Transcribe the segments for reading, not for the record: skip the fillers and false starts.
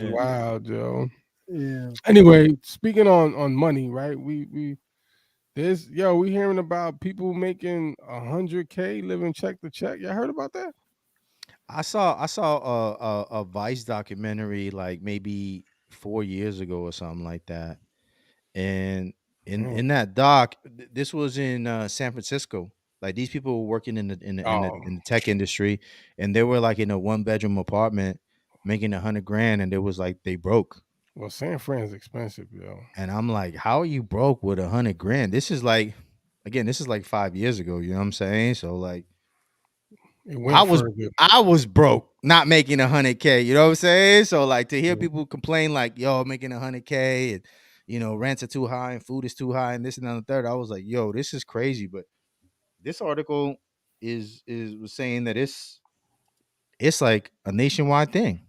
Wow, Joe. Yeah. Anyway, speaking on money, right? We we hearing about people making 100K living check to check. Y'all heard about that? I saw a Vice documentary like maybe 4 years ago or something like that, and Mm. in that doc, this was in San Francisco. Like these people were working Oh, in the tech industry, and they were like in a 1 bedroom apartment making 100 grand, and they was like they broke. well, San Fran's expensive, yo. And I'm like, how are you broke with 100 grand? This is like, again, this is like 5 years ago. You know what I'm saying? So like, It I went was further. I was broke, not making 100K. You know what I'm saying? So like to hear Yeah. people complain like, yo, making 100K and rents are too high and food is too high and this and that and the third. I was like, yo, this is crazy. But this article is was saying that it's like a nationwide thing.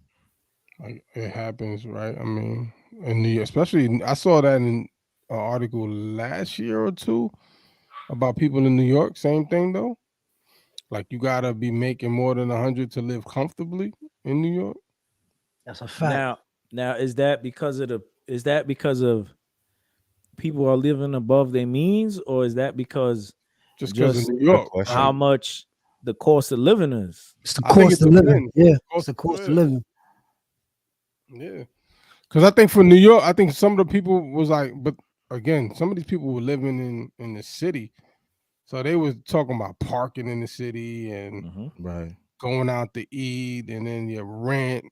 Like it happens, right? I mean, in especially I saw that in an article last year or two about people in New York. Same thing though. Like you gotta be making more than 100 to live comfortably in New York. That's a fact. Now, is that because of people are living above their means, or is that because Just because in just New Good York, question. like how much the cost of living is? It's the I think it cost of living. depends. Yeah, it's Cost, the cost of yeah, living. yeah. Because I think for New York, I think some of the people was like, but again, some of these people were living in the city, so they was talking about parking in the city and Mm-hmm. Right. going out to eat, and then your rent,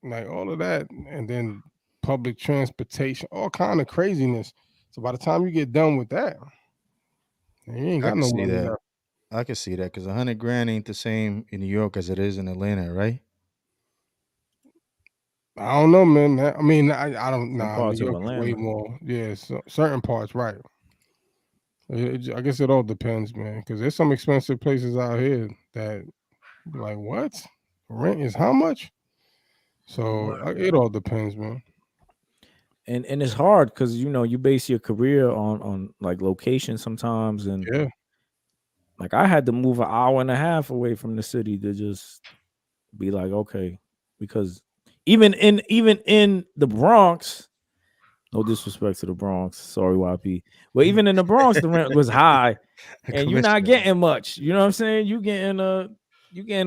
like all of that, and then public transportation, all kind of craziness. So by the time you get done with that, you ain't I got can no see money that. left. I can see that because 100 grand ain't the same in New York as it is in Atlanta, right? I don't know, man. I mean, I don't. Some Nah, New parts of York is way Atlanta. more. Yeah, so, certain parts, right. I guess it all depends, man. Because there's some expensive places out here that, like, what rent is how much? So it all depends, man. And it's hard because you base your career on like location sometimes, and Yeah, like I had to move an hour and a half away from the city to just be like, okay, because even in the Bronx, no disrespect to the Bronx, sorry YP, but even in the Bronx, the rent was high, and you're not Commissioner. getting much. You know what I'm saying? You getting a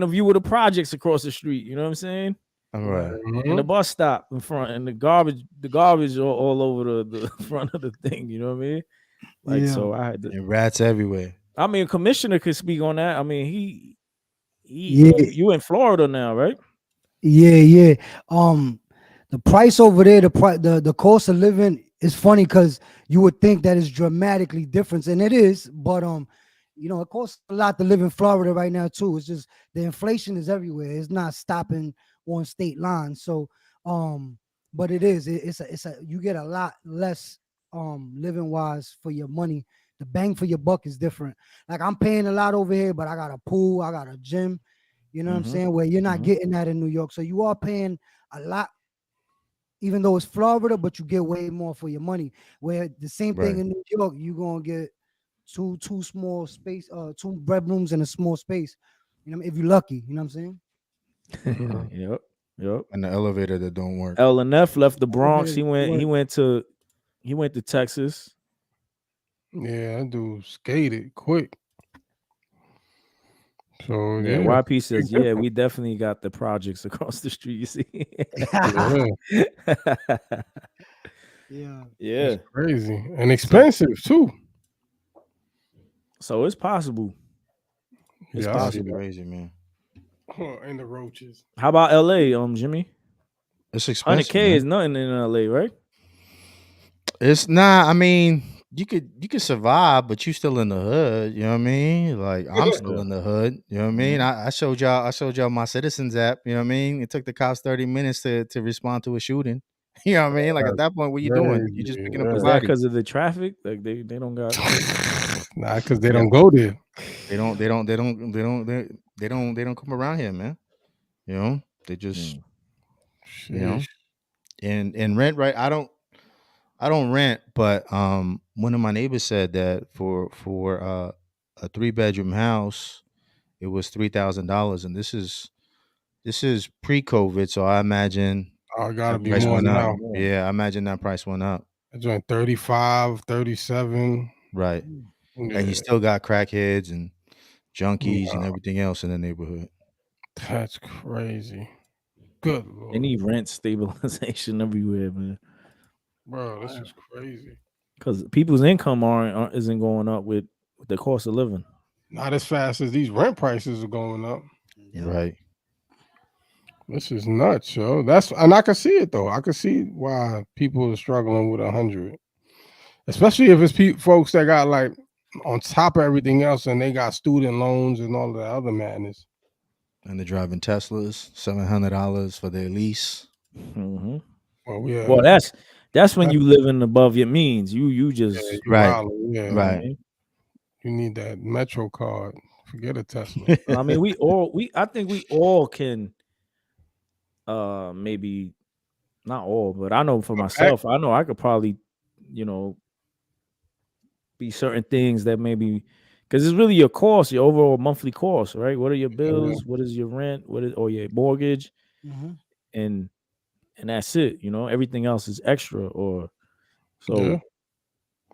view of the projects across the street. You know what I'm saying? All right. right. And the bus stop in front, and the garbage all over the front of the thing. You know what I mean? Like, Yeah. so I had to. And rats everywhere. I mean, commissioner could speak on that. I mean, Yeah. you in Florida now, right? Yeah, yeah. The price over there, the cost of living is funny because you would think that it's dramatically different, and it is. But it costs a lot to live in Florida right now too. It's just the inflation is everywhere. It's not stopping on state lines. So, but it is. It's a you get a lot less living wise for your money. The bang for your buck is different. Like I'm paying a lot over here, but I got a pool, I got a gym. You know what I'm Mm-hmm. saying? Where you're not Mm-hmm. getting that in New York. So you are paying a lot, even though it's Florida, but you get way more for your money. Where the same thing Right. in New York, you're gonna get two small space, two bedrooms and a small space. If you're lucky, you know what I'm saying? Mhm. Yep. Yep. And the elevator that don't work. LNF left the Bronx. Okay, He went. what? He went to Texas. Yeah, that dude skated quick. So Yeah, yeah, YP big says, yeah, difference. we definitely got the projects across the street. You see? Yeah, Yeah. it's Yeah. crazy and So expensive too. so it's possible. It's Yeah, I That's see possible. that. crazy, man. And the roaches. How about LA, Jimmy? It's Hundred expensive, K man. is nothing in LA, right? It's not. I mean, you could survive, but you still in the hood. You know what I mean? Like I'm still Yeah. in the hood. You know what I mean? Mhm. I showed y'all my Citizens app. You know what I mean? It took the cops 30 minutes to respond to a shooting. You know what I mean? Like at That's that point, what you doing? You just crazy. picking up the Is Yeah. that body. because of the traffic? Like they don't got. Nah, because they Yeah, don't go there. they don't. They don't. They don't. They don't. They don't come around here, man. You know, they just Mm. you know Sheesh. and rent right. I don't rent, but one of my neighbors said that for a 3 bedroom house, it was $3,000, and this is pre-COVID, so I imagine Oh, it gotta That be price more went up. now. Yeah, I imagine that price went up. It's like 35, 37. Right. Mm. And you Yeah, still got crackheads and junkies and no, everything else in the neighborhood. that's crazy. Good They lord, need rent stabilization everywhere, man. bro, this is crazy. Because people's income isn't going up with the cost of living. Not as fast as these rent prices are going up. Yeah. Right. This is nuts, yo. And I can see it though. I can see why people are struggling with 100, especially if it's folks that got like on top of everything else, and they got student loans and all the other madness. And they're driving Teslas, $700 for their lease. Mm-hmm. Well, yeah, Well, that's when you living above your means. You yeah, just you Right. wildin', yeah. you know what I Right. mean? You need that Metro card. Forget a Tesla. I mean, I think we all can maybe not all, but I know for myself, I know I could probably, you know, be certain things that maybe because it's really your cost, your overall monthly cost, right? What are your bills? What is your rent? What is or your mortgage? Mhm. And that's it, you know, everything else is extra or so, Yeah.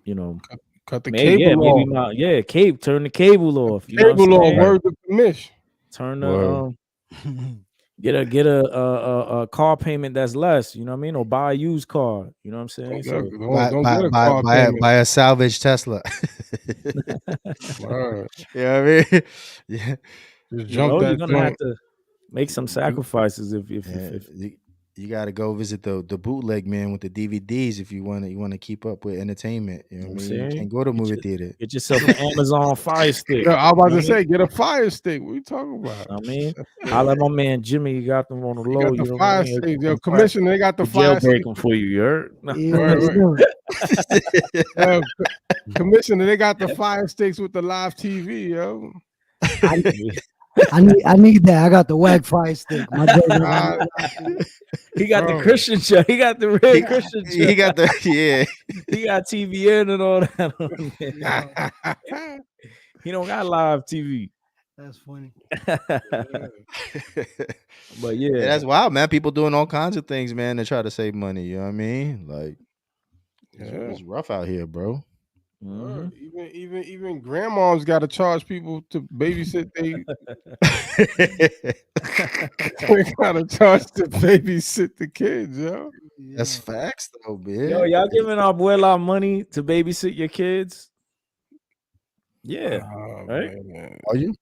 you know, Cut the maybe cable off. turn the cable off, you know what I'm Cable off. saying? Word to commish. Turn Word. the get a car payment that's less, you know what I mean? Or buy a used car, you know what I'm saying? So Don't get a car payment. Buy a salvage Tesla. Word. You know what I mean? Yeah. Just you jump know, you're that gonna have joint. to make some sacrifices if You got to go visit the bootleg man with the DVDs if you want to keep up with entertainment. You know what I mean? You can't go to movie theater. Get yourself an Amazon Fire Stick. Yeah, I was about you know to what say, get a fire stick. What you talking about? I mean? I let my man Jimmy, you got them on the You low, got the you know what I fire mean? stick. Yo, commissioner, they got the fire Jailbreak stick. them for you, you heard? Yeah, Word, let's word. do it. Yo, commissioner, they got the fire sticks with the live TV, yo. I need that. I got the whack fire stick. My dad doesn't Ah, need that. He got the bro. Christian show. He got the red Christian show. He got the He got TVN and all that on there. He don't got live TV. That's funny. But Yeah, yeah, that's wild, man. People doing all kinds of things, man, to try to save money. You know what I mean? Like, it's rough out here, bro. mhm. Even grandmoms got to charge people to babysit. They got to charge to babysit the kids, yo. That's facts, though, man. Yo, y'all giving our abuela money to babysit your kids? Yeah, Oh, right. man. Are you?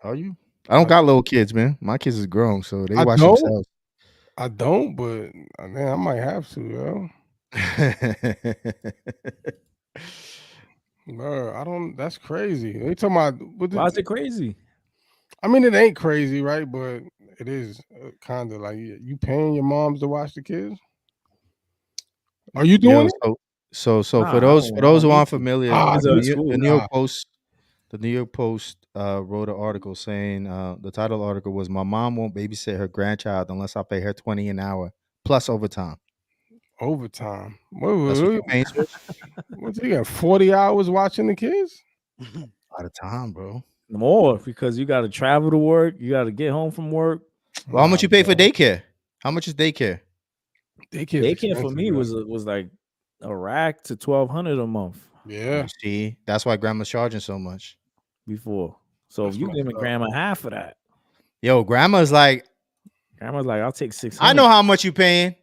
Are you? I don't got little kids, man. My kids is grown, so they I watch don't. themselves. I don't, but man, I might have to, yo. Bro, I don't. That's crazy. They talking about. Why is it crazy? I mean, it ain't crazy, right? But it is kind of like you paying your moms to watch the kids. Are you doing it? So Nah, for I those don't who need aren't to. familiar, Ah, Kids are in school. the New York nah. Post, wrote an article saying the title of the article was "My mom won't babysit her grandchild unless I pay her $20 an hour plus overtime." Overtime. That's what you're paying, Switch? What's he got? 40 hours watching the kids? Out of time, bro. More because you got to travel to work. You got to get home from work. Well, how much you pay for daycare? How much is daycare? Daycare for me was like a rack to $1,200 a month. Yeah. You see, that's why grandma's charging so much before. So That's if you messed giving up. grandma half of that, Yo, grandma's like, grandma's like, I'll take 600. I know how much you paying.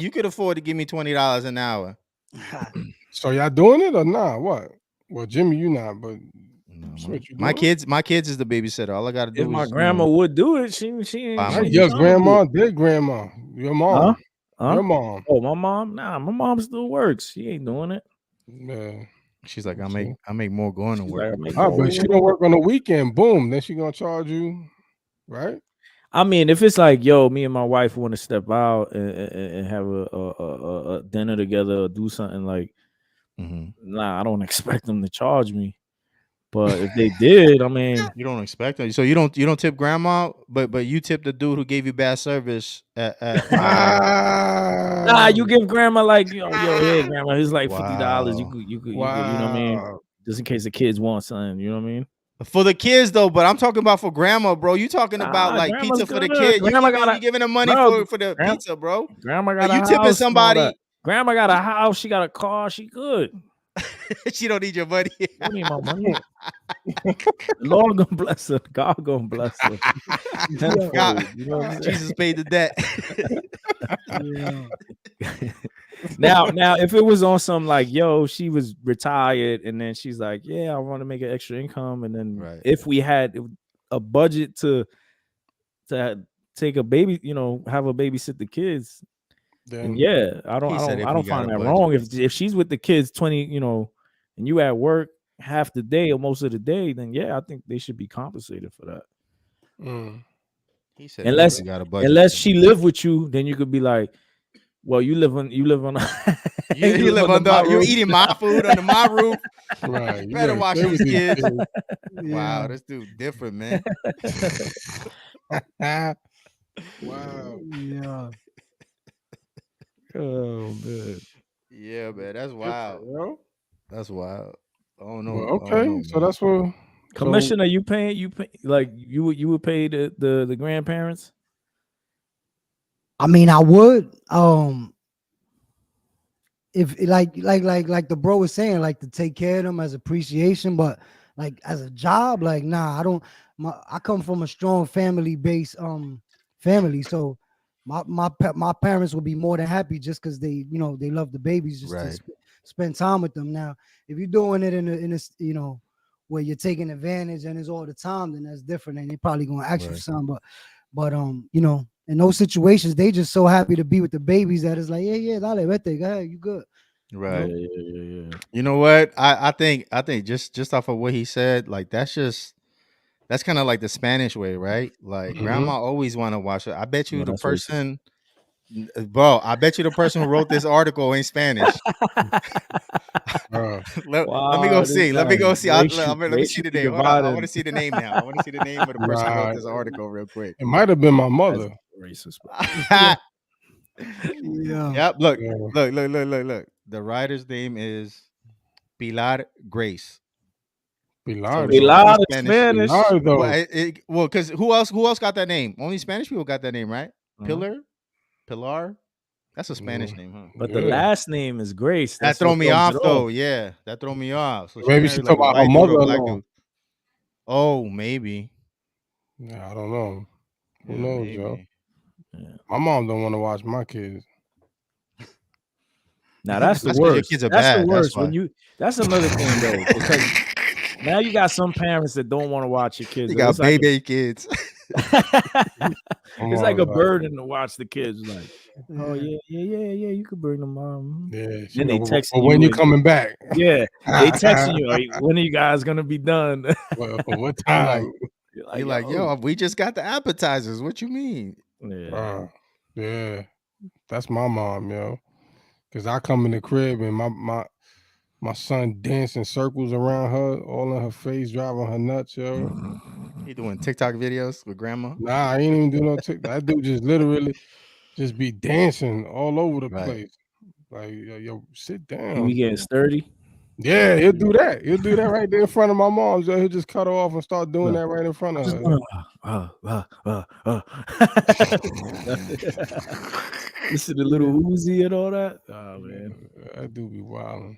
You could afford to give me $20 an hour. So y'all doing it or not? What? Well, Jimmy, you not, but No, Switch, you my doing it? kids is the babysitter. All I gotta do If my is grandma would do it, she Buy ain't my Not kids. your trying to do grandma, it. their grandma, your mom. Huh? Your mom. Oh, my mom? Nah, my mom still works. She ain't doing it. Yeah. she's like, I See? make more going to She's work. like, I make Ah, more but she money. don't work on the weekend. Boom. Then she gonna charge you, right? I mean, if it's like, yo, me and my wife want to step out and have a dinner together or do something like, nah, I don't expect them to charge me. But if they did, I mean, You don't expect it. So you don't tip grandma, but you tip the dude who gave you bad service at nah, you give grandma like, yo, hey, grandma, it's like $50. Wow. You could, you know what I mean? Wow. Just in case the kids want something, you know what I mean? For the kids though, but I'm talking about for grandma, bro. You talking about Nah, like grandma's pizza for the good. kid? Grandma got You giving them money bro, for the grand- pizza, bro? grandma Like got a you tipping house and all that. somebody, Grandma got a house. She got a car. She good. she don't need your money. Don't need my money. The Lord gonna bless her. God gonna bless her. Tenfold, God, you know what I'm saying? Jesus paid the debt. Yeah. Now, if it was on some like, yo, she was retired, and then she's like, yeah, I want to make an extra income, and then Right. if we had a budget to take a baby, have a babysit the kids, and yeah, I He said if we don't got find a that budget. wrong. If she's with the kids 20, and you at work half the day or most of the day, then yeah, I think they should be compensated for that. He said Unless if we got a budget. unless she live with you, then you could be like, well, you live on you live under my under you roof. eating my food under my roof. Right. You You better gotta watch stay these with kids. Yeah. Wow, this dude different, man. Wow. Yeah. Oh man. Yeah, man, that's wild. Yo. That's wild. I don't know. Well, I don't okay. know, So man. that's what. Commissioner, you pay like you would pay the grandparents? I mean, I would. If like the bro was saying, like to take care of them as appreciation, but like as a job, like nah, I don't. I come from a strong family base, family, so my parents would be more than happy just because they they love the babies, just to Right. spend time with them. Now, if you're doing it in a where you're taking advantage and it's all the time, then that's different, and they probably gonna ask you for Right. something. But in those situations, they just so happy to be with the babies that it's like, yeah, dale, vete, go ahead, you good. Right. Yeah. You know what? I think just off of what he said, like that's kind of like the Spanish way, right? Like Mhm. grandma always want to watch it. I bet you No, the that's racist. person, bro. I bet you the person who wrote this article ain't Spanish. Let me go Wow, this see. Let me guy go is see. Let me see the racially name. Hold on. I want to divided. see the name now. I want to see the name of the person who wrote Nah, this article real quick. it might have been my That's mother. racist, bro. Yeah. Yep. Look. Yeah. Look. The writer's name is Pilar Grace. Pilar, She though. Pilar is Spanish. Spanish. Pilar, though. Well, because who else got that name? Only Spanish people got that name, right? Uh-huh. Pilar. That's a Spanish name, huh? But the Yeah. last name is Grace. That That's throw what me throws off it though. Yeah, that throw me off. So she Maybe she married talk like a about her white dude or a mother black in law. dude. Oh, maybe. Yeah, I don't know. Who Yeah, knows, yo? maybe. Yeah. My mom don't want to watch my kids. Now that's the 'cause your worst. kids are That's the bad. That's worst. When why. you that's another thing though, because now you got some parents that don't want to watch your kids. You got It's like baby kids. My it's like mom's a burden to watch the kids. Like, oh yeah, you could bring them, mom. Yeah, Then they but texting when you you and- coming back? Yeah, they texting you. Like, when are you guys gonna be done? Well, what time? You're like, yo, we just got the appetizers. What you mean? Yeah. Yeah, that's my mom, yo. Cause I come in the crib and my son dancing circles around her, all in her face, driving her nuts, yo. He doing TikTok videos with grandma. Nah, I ain't even do no TikTok. That dude just literally just be dancing all over the Right. place. Like, yo, sit You down. be getting sturdy. Yeah, he'll do that. He'll do that right there in front of my mom. So he'll just cut her off and start doing No. that right in front of Just her. Listen to little Uzi and all that. Oh man, That dude be wilding.